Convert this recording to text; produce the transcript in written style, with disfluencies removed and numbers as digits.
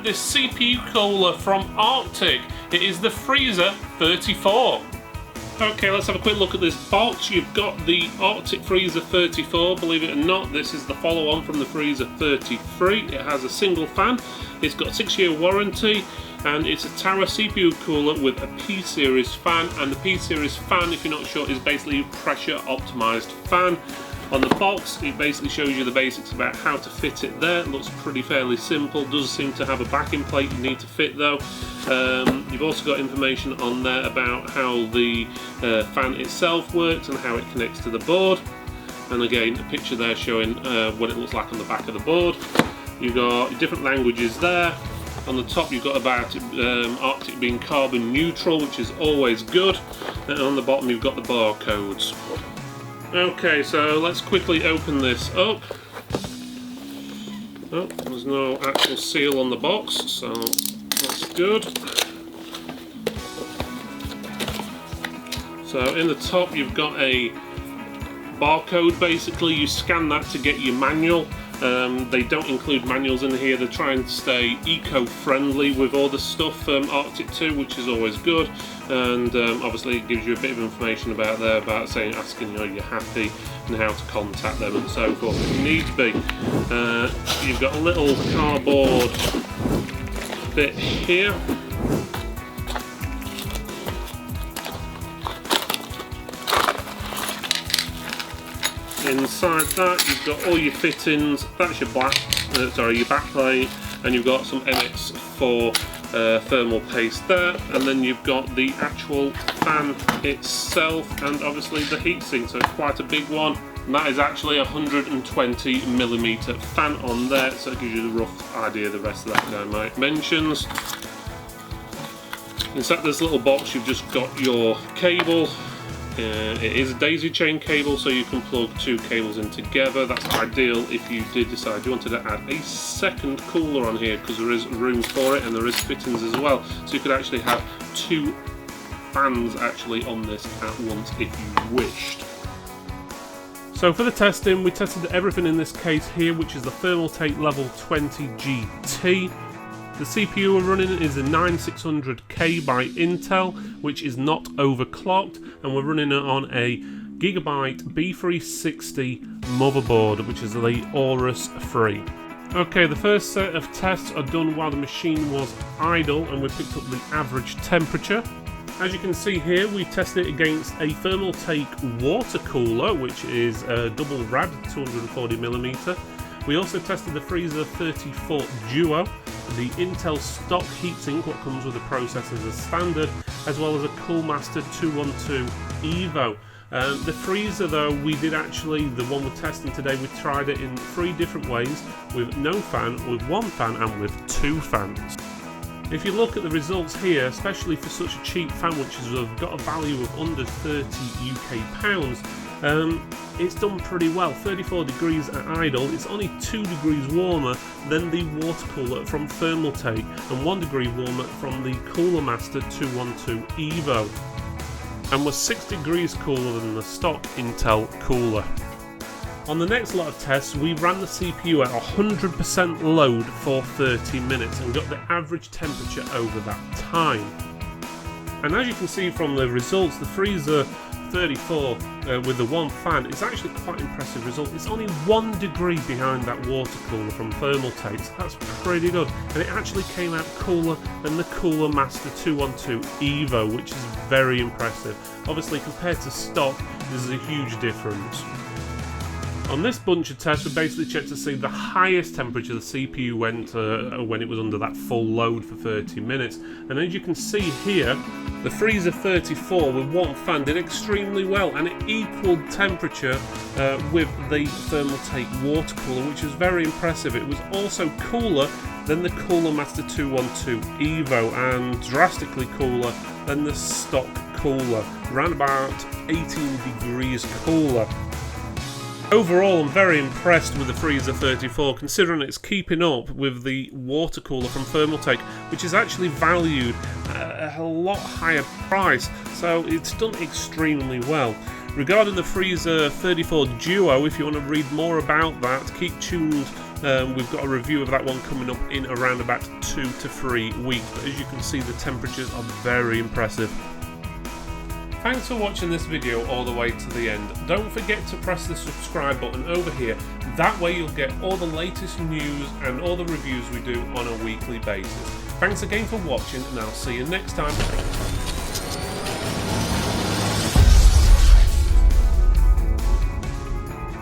this CPU cooler from Arctic. It is the Freezer 34. Okay, let's have a quick look at this box. You've got the Arctic Freezer 34, believe it or not. This is the follow-on from the Freezer 33. It has a single fan, it's got a 6-year warranty, and it's a Tara CPU cooler with a P-series fan. And the P-series fan, if you're not sure, is basically a pressure-optimised fan. On the box, it basically shows you the basics about how to fit it there. It looks pretty fairly simple. Does seem to have a backing plate you need to fit though. You've also got information on there about how the fan itself works and how it connects to the board. And again, a picture there showing what it looks like on the back of the board. You've got different languages there. On the top you've got about Arctic being carbon neutral, which is always good. And on the bottom you've got the barcodes. Okay, so let's quickly open this up. Oh, there's no actual seal on the box, so that's good. So in the top you've got a barcode. Basically you scan that to get your manual. They don't include manuals in here. They're trying to stay eco-friendly with all the stuff from Arctic 2, which is always good. And obviously it gives you a bit of information about there, about saying, asking you, you're happy, and how to contact them and so forth if you need to be. You've got a little cardboard bit here. Inside that you've got all your fittings. That's your your backplate, and you've got some MX4 thermal paste there, and then you've got the actual fan itself, and obviously the heatsink. So it's quite a big one, and that is actually a 120mm fan on there. So it gives you the rough idea of the rest of that dimensions. Inside this little box you've just got your cable. It is a daisy chain cable, so you can plug 2 cables in together. That's ideal if you did decide you wanted to add a second cooler on here, because there is room for it and there is fittings as well. So you could actually have 2 fans actually on this at once if you wished. So for the testing, we tested everything in this case here, which is the Thermaltake Level 20 GT. The CPU we're running is a 9600K by Intel, which is not overclocked, and we're running it on a Gigabyte B360 motherboard, which is the Aorus 3. Okay, the first set of tests are done while the machine was idle, and we picked up the average temperature. As you can see here, we tested it against a Thermaltake water cooler, which is a double rad 240mm. We also tested the Freezer 34 Duo, the Intel stock heatsink, what comes with the processors as standard, as well as a Coolmaster 212 Evo. The freezer though, we did actually, the one we're testing today, we tried it in 3 different ways, with no fan, with 1 fan, and with 2 fans. If you look at the results here, especially for such a cheap fan, which has got a value of under 30 UK pounds, it's done pretty well. 34 degrees at idle. It's only 2 degrees warmer than the water cooler from Thermaltake, and 1 degree warmer from the Cooler Master 212 Evo, and was 6 degrees cooler than the stock Intel cooler. On the next lot of tests, we ran the CPU at 100% load for 30 minutes and got the average temperature over that time. And as you can see from the results, the Freezer 34 with the 1 fan is actually quite an impressive result. It's only 1 degree behind that water cooler from Thermaltake, so that's pretty good. And it actually came out cooler than the Cooler Master 212 Evo, which is very impressive. Obviously, compared to stock, there's a huge difference. On this bunch of tests, we basically checked to see the highest temperature the CPU went when it was under that full load for 30 minutes. And as you can see here, the Freezer 34 with 1 fan did extremely well, and it equaled temperature with the Thermaltake water cooler, which was very impressive. It was also cooler than the Cooler Master 212 Evo, and drastically cooler than the stock cooler, around about 18 degrees cooler. Overall, I'm very impressed with the Freezer 34, considering it's keeping up with the water cooler from Thermaltake, which is actually valued at a lot higher price, so it's done extremely well. Regarding the Freezer 34 Duo, if you want to read more about that, keep tuned We've got a review of that one coming up in around about 2 to 3 weeks, but as you can see, the temperatures are very impressive. Thanks for watching this video all the way to the end. Don't forget to press the subscribe button over here. That way you'll get all the latest news and all the reviews we do on a weekly basis. Thanks again for watching, and I'll see you next time.